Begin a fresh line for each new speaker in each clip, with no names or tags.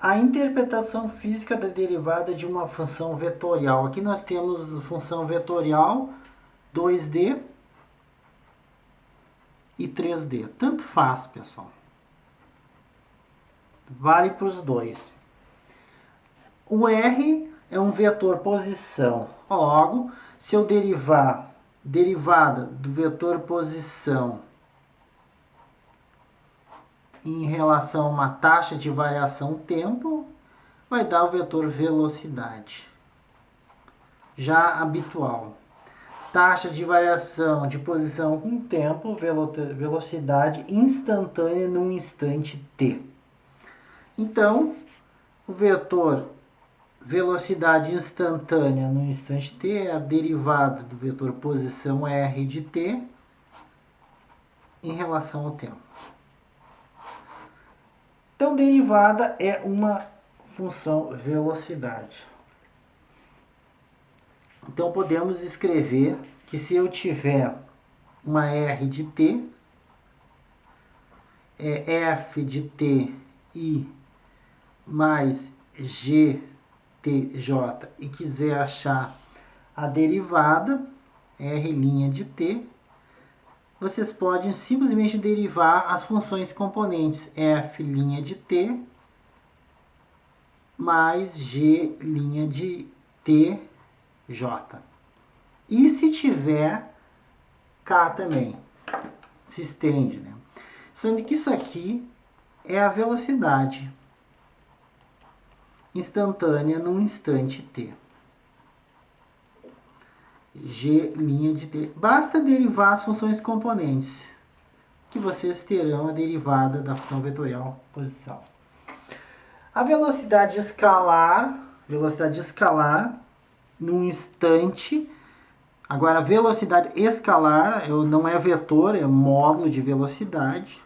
A interpretação física da derivada de uma função vetorial. Aqui nós temos função vetorial 2D e 3D. Tanto faz, pessoal. Vale para os dois. O R é um vetor posição. Logo, se eu derivar derivada do vetor posição em relação a uma taxa de variação tempo, vai dar o vetor velocidade. Já habitual. Taxa de variação de posição com tempo, velocidade instantânea num instante t. Então, o vetor velocidade instantânea no instante t é a derivada do vetor posição r de t em relação ao tempo. Então, derivada é uma função velocidade. Então, podemos escrever que se eu tiver uma r de t, é f de t i mais gtj, e quiser achar a derivada, r' de t, vocês podem simplesmente derivar as funções componentes f' de t mais g' de tj. E se tiver k também, se estende, né? Sendo que isso aqui é a velocidade instantânea num instante t. G' de t. Basta derivar as funções componentes, que vocês terão a derivada da função vetorial posição. A velocidade escalar num instante. Agora, a velocidade escalar não é vetor, é módulo de velocidade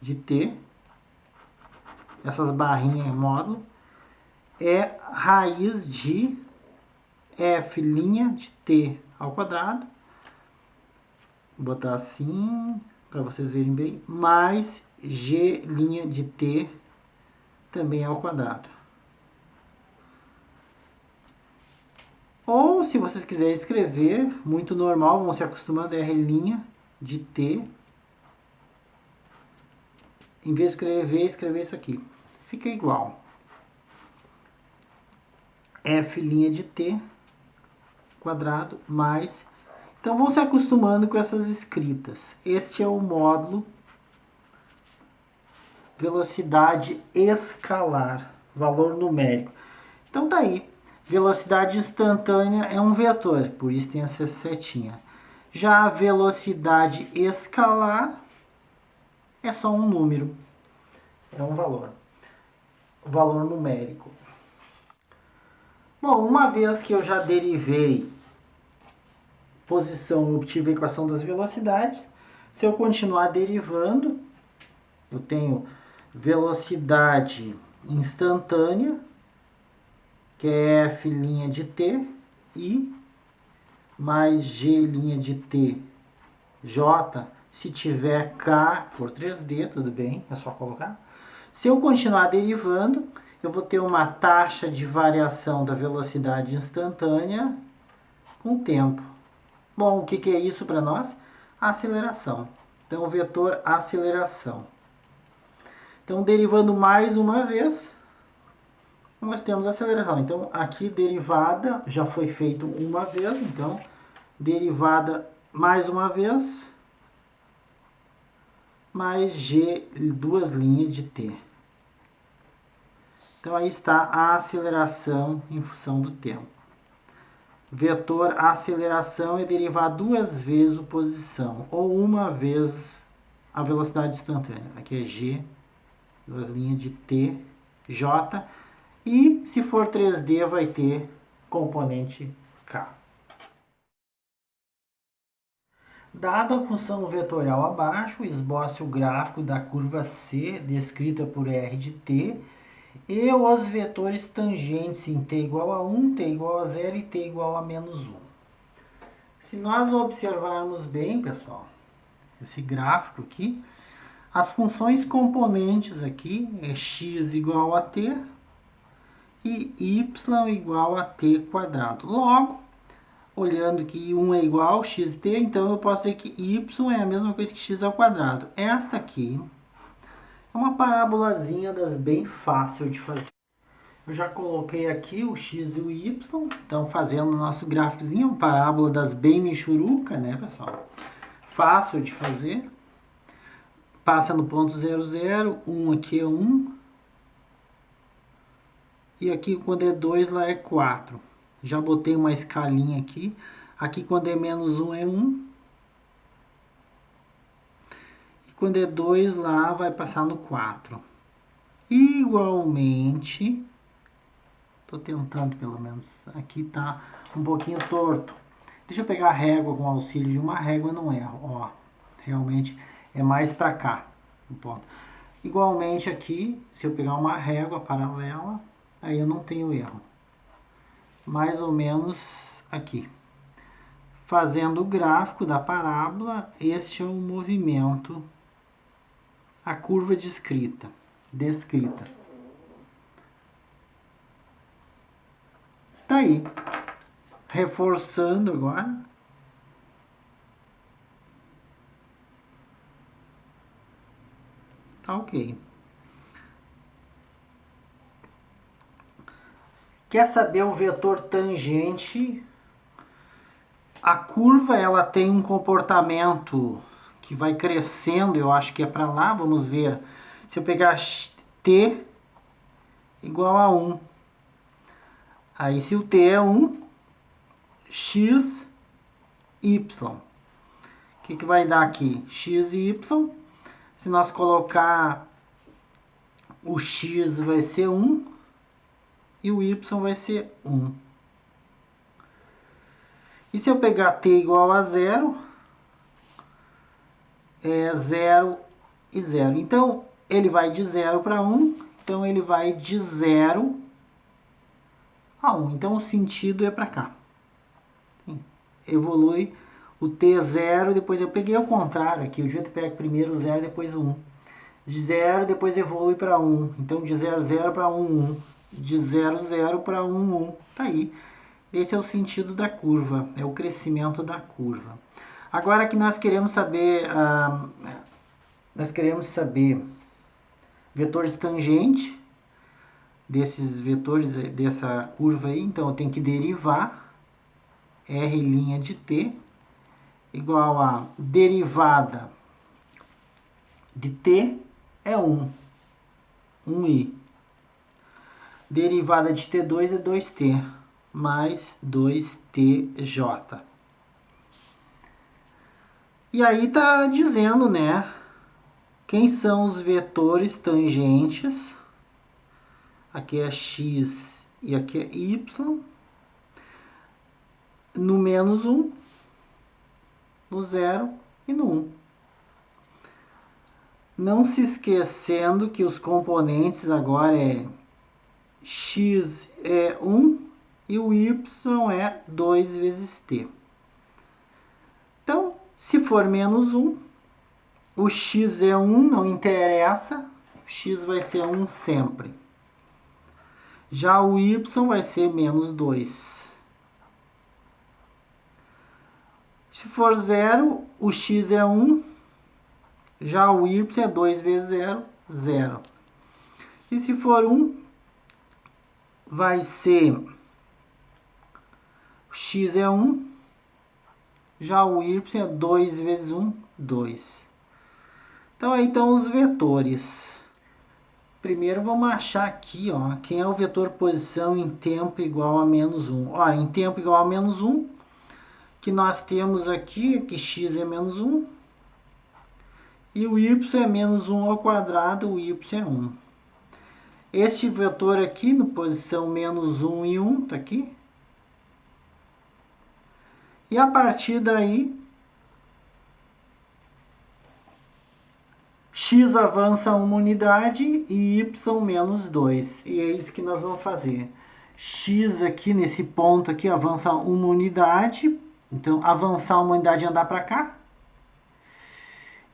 de t. Essas barrinhas é módulo. É raiz de f' de t ao quadrado. Vou botar assim, para vocês verem bem. Mais g' de t também ao quadrado. Ou, se vocês quiserem escrever, muito normal, vão se acostumando, r' de t. Em vez de escrever isso aqui. Fica igual. F' de t quadrado mais... Então, vão se acostumando com essas escritas. Este é o módulo velocidade escalar, valor numérico. Então, tá aí. Velocidade instantânea é um vetor, por isso tem essa setinha. Já a velocidade escalar é só um número, é um valor numérico. Bom, uma vez que eu já derivei posição, obtive a equação das velocidades, se eu continuar derivando, eu tenho velocidade instantânea, que é f' de t, i mais g' de t, j, se tiver k, for 3D, tudo bem, é só colocar. Se eu continuar derivando, eu vou ter uma taxa de variação da velocidade instantânea com tempo. Bom, o que é isso para nós? Aceleração. Então, o vetor aceleração. Então, derivando mais uma vez, nós temos aceleração. Então, aqui derivada já foi feito uma vez, então, derivada mais uma vez, mais g, duas linhas de t. Então, aí está a aceleração em função do tempo. Vetor aceleração é derivar duas vezes a posição, ou uma vez a velocidade instantânea. Aqui é g, duas linhas de t, j, e se for 3D vai ter componente k. Dada a função vetorial abaixo, esboce o gráfico da curva C, descrita por r de t, e os vetores tangentes em t igual a 1, t igual a 0 e t igual a menos 1. Se nós observarmos bem, pessoal, esse gráfico aqui, As funções componentes aqui é x igual a t e y igual a t quadrado. Logo, olhando que 1 é igual a xt, então eu posso dizer que y é a mesma coisa que x ao quadrado. Esta aqui é uma parábolazinha das bem fácil de fazer. Eu já coloquei aqui o x e o y, então fazendo o nosso gráficozinho, uma parábola das bem michuruca, né, pessoal? Fácil de fazer. Passa no ponto 0, 0, 1 aqui é 1. E aqui quando é 2, lá é 4. Já botei uma escalinha aqui. Aqui quando é menos 1 é 1. E quando é 2, lá vai passar no 4. Igualmente, estou tentando pelo menos, aqui tá um pouquinho torto. Deixa eu pegar a régua com auxílio de uma régua, não erro. Ó, realmente é mais para cá. Ponto. Igualmente aqui, se eu pegar uma régua paralela, aí eu não tenho erro. Mais ou menos aqui. Fazendo o gráfico da parábola, este é o movimento, a curva descrita. Tá aí. Reforçando agora. Tá ok. Quer saber o vetor tangente? A curva ela tem um comportamento que vai crescendo, eu acho que é para lá, vamos ver. Se eu pegar t igual a 1, aí se o t é 1, x, y. O que vai dar aqui? X e y. Se nós colocar o x vai ser 1 e o y vai ser 1. E se eu pegar t igual a 0, é 0 e 0. Então, ele vai de 0 para 1, então ele vai de 0 a 1. Então, o sentido é para cá. Evolui o t 0, depois eu peguei ao contrário aqui, eu devia ter pego primeiro o 0, depois o 1. De 0, depois evolui para 1. Então, de 0, 0 para 1, 1. De 0, 0 para 1, 1. Tá aí. Esse é o sentido da curva, é o crescimento da curva. Agora que nós queremos saber, vetores tangentes desses vetores, dessa curva aí. Então, eu tenho que derivar r' de t igual a derivada de t é 1, 1i. Derivada de t2 é 2t, mais 2tj. E aí tá dizendo, né, quem são os vetores tangentes. Aqui é x e aqui é y. No menos 1, no 0 e no 1. Não se esquecendo que os componentes agora é x é 1 e o y é 2 vezes t. Então, se for menos 1, o x é 1, não interessa, x vai ser 1 sempre. Já o y vai ser menos 2. Se for 0, o x é 1, já o y é 2 vezes 0, 0. E se for 1, vai ser, o x é 1, já o y é 2 vezes 1, 2. Então, aí estão os vetores. Primeiro, vamos achar aqui, ó, quem é o vetor posição em tempo igual a menos 1. Olha, em tempo igual a menos 1, que nós temos aqui, que x é menos 1, e o y é menos 1 ao quadrado, o y é 1. Este vetor aqui, no posição menos 1 e 1, tá aqui. E a partir daí, x avança 1 unidade e y menos 2. E é isso que nós vamos fazer. X aqui, nesse ponto aqui, avança 1 unidade. Então, avançar 1 unidade é andar para cá.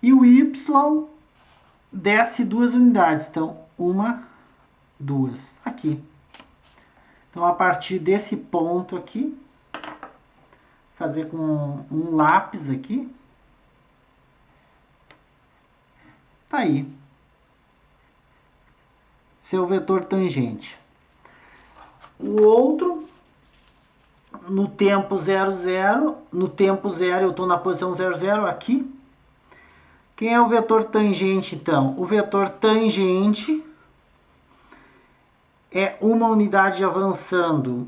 E o y desce 2 unidades. Então, 1, 2. Aqui. Então, a partir desse ponto aqui, fazer com um lápis aqui. Tá aí. Seu vetor tangente. O outro, no tempo 0, 0. No tempo 0, eu estou na posição 0, 0 aqui. Quem é o vetor tangente, então? O vetor tangente é uma unidade avançando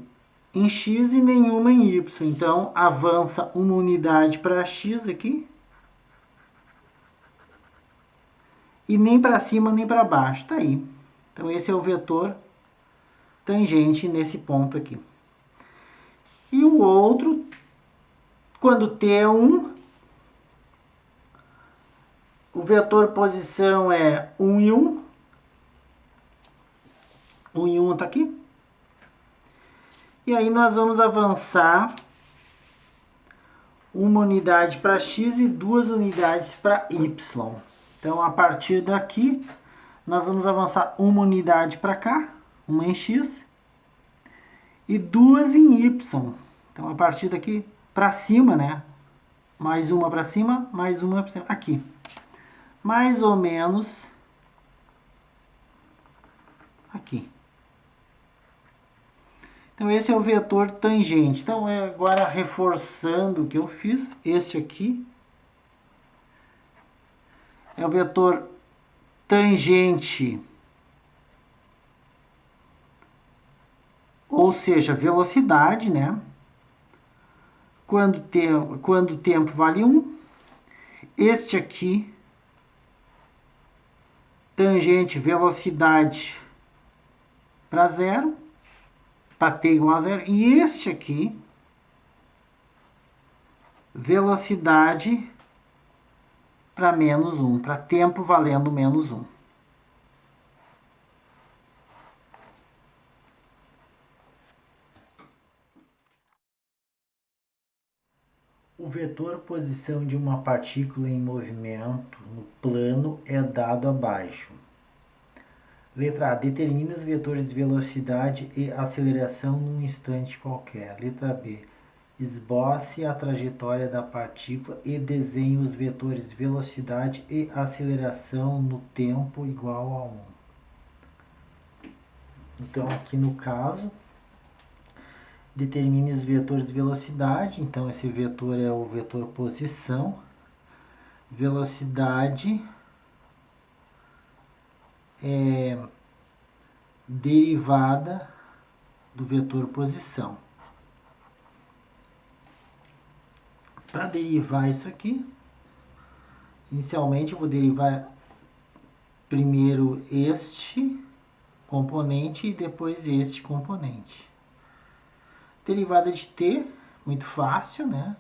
em x e nenhuma em y. Então, avança uma unidade para x aqui. E nem para cima, nem para baixo. Tá aí. Então, esse é o vetor tangente nesse ponto aqui. E o outro, quando t é 1, o vetor posição é 1 e 1. 1 e 1 está aqui. E aí nós vamos avançar uma unidade para x e 2 unidades para y. Então, a partir daqui, nós vamos avançar uma unidade para cá, uma em x, e 2 em y. Então, a partir daqui para cima, né? Mais uma para cima, mais uma para cima. Aqui. Mais ou menos aqui. Então, esse é o vetor tangente. Então, agora reforçando o que eu fiz, este aqui é o vetor tangente, ou seja, velocidade, né? Quando o tempo vale 1. Este aqui, tangente, velocidade para 0. Para t igual a 0. E este aqui, velocidade para menos 1. Para tempo valendo menos 1. O vetor posição de uma partícula em movimento no plano é dado abaixo. Letra A. Determine os vetores de velocidade e aceleração num instante qualquer. Letra B. Esboce a trajetória da partícula e desenhe os vetores de velocidade e aceleração no tempo igual a 1. Então, aqui no caso, determine os vetores de velocidade. Então, esse vetor é o vetor posição. Velocidade é derivada do vetor posição. Para derivar isso aqui, inicialmente eu vou derivar primeiro este componente e depois este componente. Derivada de t, muito fácil, né?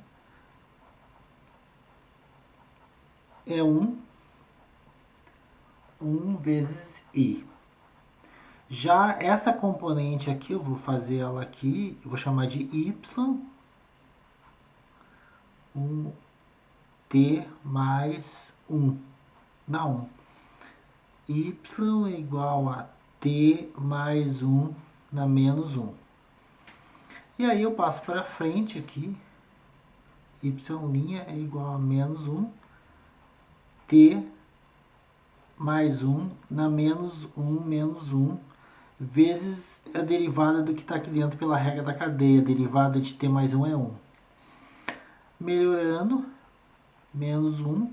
É 1 vezes i. Já essa componente aqui, eu vou fazer ela aqui, eu vou chamar de y, 1t mais 1, na 1. Y é igual a t mais 1 na menos 1. E aí eu passo para frente aqui, y' é igual a menos 1, t mais 1 na menos 1, vezes a derivada do que está aqui dentro pela regra da cadeia. A derivada de t mais 1 é 1. Melhorando, menos 1,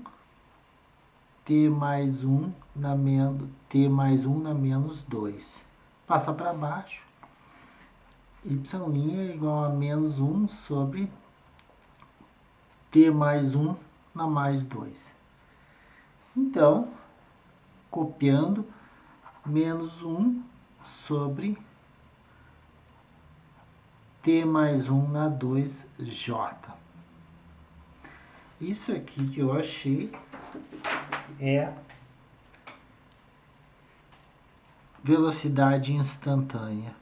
t mais 1 na menos 2. Passa para baixo. Y' é igual a menos 1 sobre t mais 1 na mais 2. Então, copiando, menos 1 sobre t mais 1 na 2j. Isso aqui que eu achei é velocidade instantânea.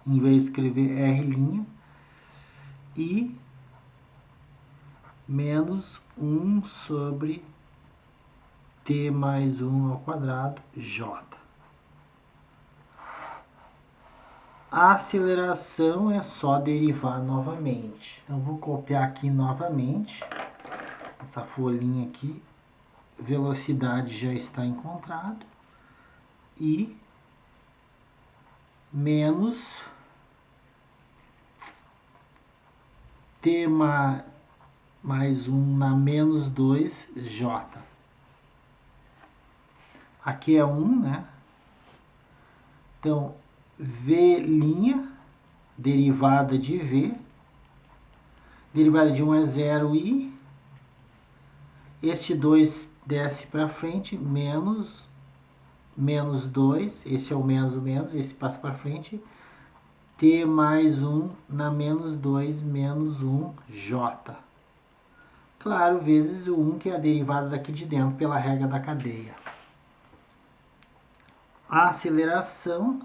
Em vez de escrever R', I menos 1 sobre t mais 1 ao quadrado, j. A aceleração é só derivar novamente. Então, vou copiar aqui novamente essa folhinha aqui. Velocidade já está encontrado. E menos t mais 1 na menos 2j. Aqui é 1, né? Então, v', derivada de v. Derivada de 1 é 0 e este 2 desce para frente, menos 2, esse é o menos do menos, esse passa para frente, t mais 1 na menos 2 menos 1j. Claro, vezes o 1, que é a derivada daqui de dentro, pela regra da cadeia. A aceleração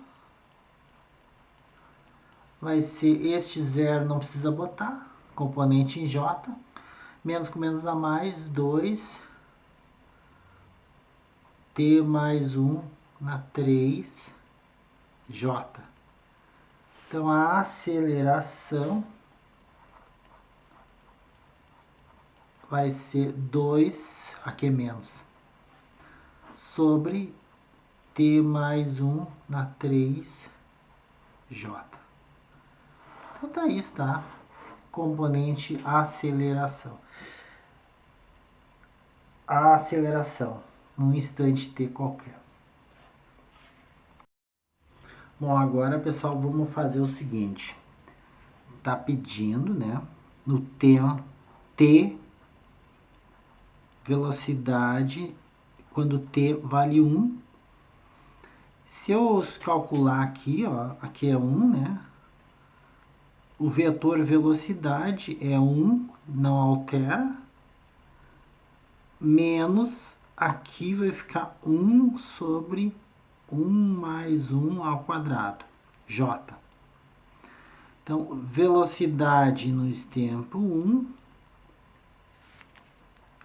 vai ser este 0, não precisa botar, componente em j, menos com menos dá mais, 2, t mais 1 na 3j. Então, a aceleração vai ser 2, aqui é menos, sobre t mais 1 na 3j. Então, tá isso, tá? Componente aceleração. A aceleração, num instante t qualquer. Bom, agora, pessoal, vamos fazer o seguinte. Tá pedindo, né, no t, velocidade, quando t vale 1. Se eu calcular aqui, ó, aqui é 1, né? O vetor velocidade é 1, não altera. Menos, aqui vai ficar 1 sobre 1 mais 1 ao quadrado, j. Então, velocidade no tempo 1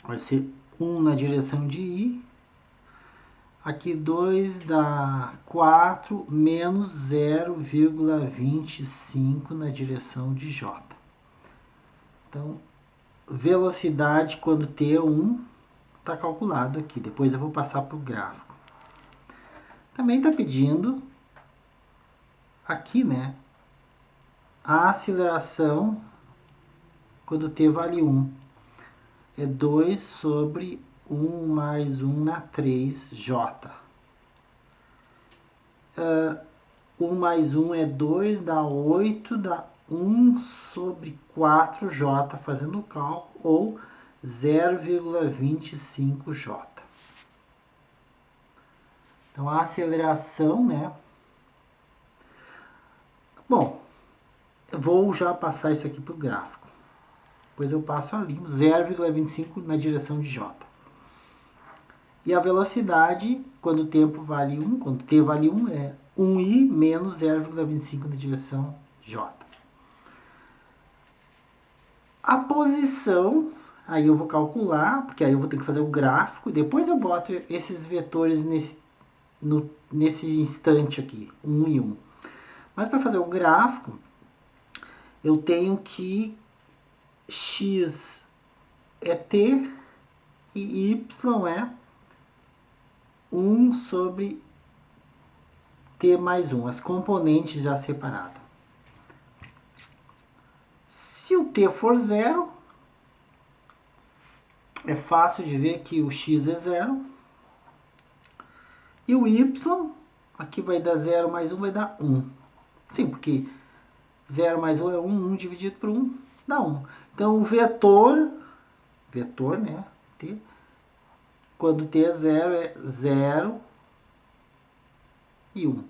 vai ser 1 na direção de i. Aqui 2 dá 4 menos 0,25 na direção de j. Então, velocidade quando t é 1 está calculado aqui. Depois eu vou passar para o gráfico. Também está pedindo aqui, né, a aceleração quando t vale 1. É 2 sobre 1 mais 1 na 3j. 1 mais 1 é 2, dá 8, dá 1 sobre 4j, fazendo o cálculo, ou 0,25j. Então, a aceleração, né? Bom, eu vou já passar isso aqui para o gráfico. Depois eu passo ali, 0,25 na direção de j. E a velocidade, quando o tempo vale 1, quando t vale 1, é 1i menos 0,25 na direção j. A posição, aí eu vou calcular, porque aí eu vou ter que fazer o gráfico, depois eu boto esses vetores nesse instante aqui, 1 e 1. Mas para fazer o gráfico, eu tenho que x é t e y é 1 sobre t mais 1, as componentes já separadas. Se o t for 0, é fácil de ver que o x é 0. E o y, aqui vai dar 0 mais 1, vai dar 1. Sim, porque 0 mais 1 é 1, 1 dividido por 1 dá 1. Então, o vetor, né, t, quando t é 0, é 0 e 1.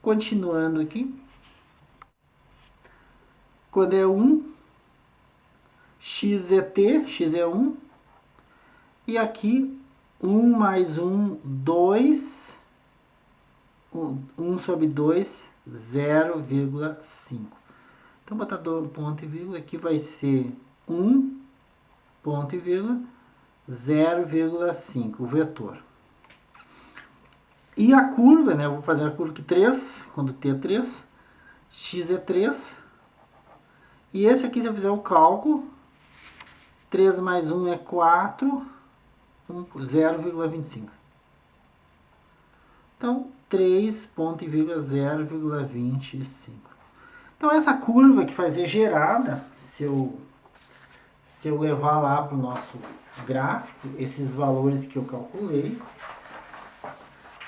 Continuando aqui. Quando é 1, x é t, x é 1. E aqui, 1 mais 1, 2. 1 sobre 2, 0,5. Então, botar ponto e vírgula, aqui vai ser 1, ponto e vírgula, 0,5, o vetor. E a curva, né? Eu vou fazer a curva aqui 3, quando t é 3, x é 3. E esse aqui, se eu fizer o cálculo, 3 mais 1 é 4, 0,25. Então, 3,0,25. Então, essa curva que vai ser gerada, se eu levar lá para o nosso gráfico, esses valores que eu calculei,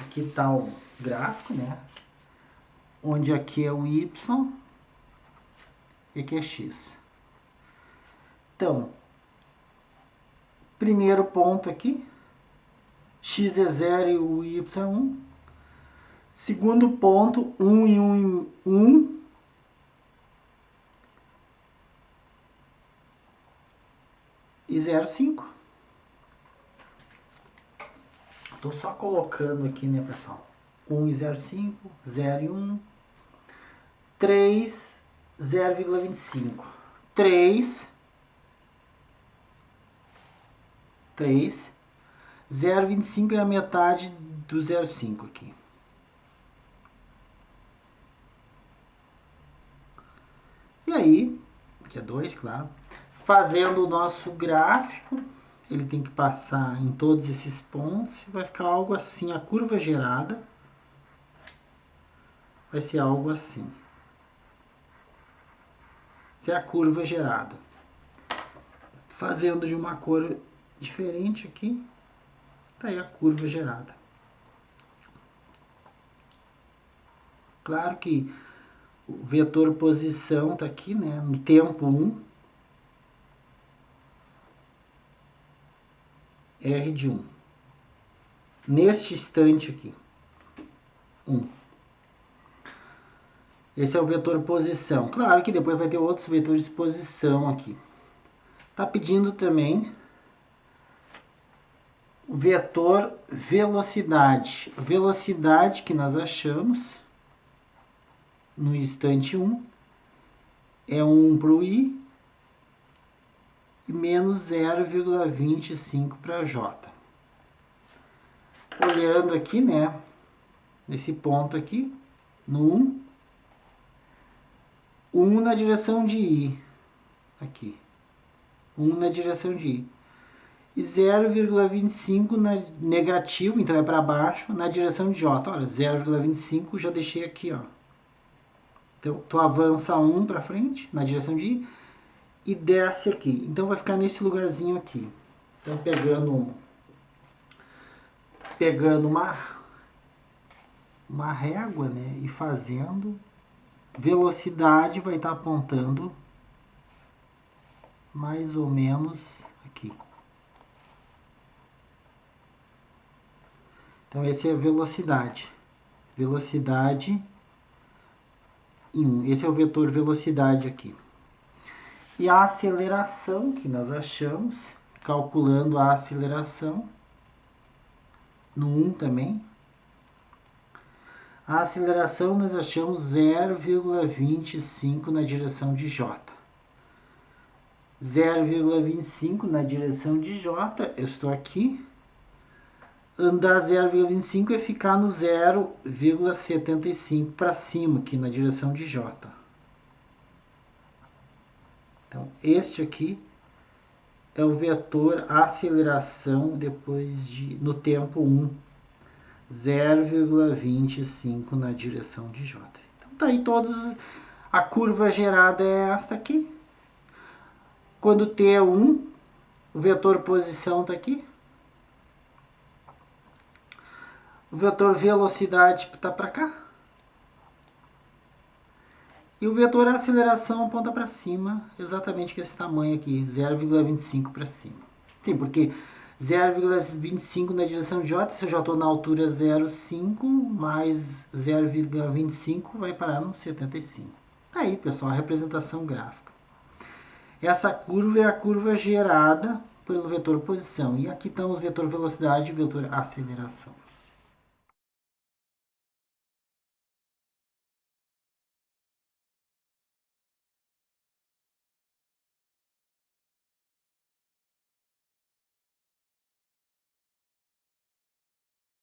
aqui está o gráfico, né? Onde aqui é o y e aqui é x. Então, primeiro ponto aqui, x é 0 e o y é 1. Segundo ponto, 1 e 1, 1. E 0,5. Estou só colocando aqui, né, pessoal? 1 e 0,5, 0 e 1. 3, 0,25. 3, 0,25 é a metade do 0,5 aqui. E aí, aqui é 2, claro. Fazendo o nosso gráfico, ele tem que passar em todos esses pontos, vai ficar algo assim, a curva gerada vai ser algo assim. Essa é a curva gerada. Fazendo de uma cor diferente aqui, tá aí a curva gerada. Claro que o vetor posição tá aqui, né, no tempo 1. R de 1. Neste instante aqui. 1. Esse é o vetor posição. Claro que depois vai ter outros vetores de posição aqui. Está pedindo também o vetor velocidade. Velocidade que nós achamos no instante 1 é 1 para o i e menos 0,25 para j. Olhando aqui, né, nesse ponto aqui, no 1 na direção de i, aqui, 1 na direção de i, e 0,25 na negativo, então é para baixo, na direção de j. Olha, 0,25 já deixei aqui, ó. Então, tu avança 1 para frente, na direção de i, e desce aqui. Então, vai ficar nesse lugarzinho aqui. Então, pegando uma régua, né, e fazendo, velocidade vai estar apontando mais ou menos aqui. Então, esse é a velocidade. Velocidade em 1. Esse é o vetor velocidade aqui. E a aceleração que nós achamos, calculando a aceleração, no 1 também. A aceleração nós achamos 0,25 na direção de j. 0,25 na direção de j, eu estou aqui. Andar 0,25 é ficar no 0,75 para cima, aqui na direção de j. Então, este aqui é o vetor aceleração no tempo 1, 0,25 na direção de j. Então, tá aí a curva gerada é esta aqui. Quando t é 1, o vetor posição está aqui. O vetor velocidade está para cá. E o vetor aceleração aponta para cima, exatamente com esse tamanho aqui, 0,25 para cima. Sim, porque 0,25 na direção de j, se eu já estou na altura 0,5, mais 0,25 vai parar no 75. Tá aí, pessoal, a representação gráfica. Essa curva é a curva gerada pelo vetor posição. E aqui estão os vetor velocidade e vetor aceleração.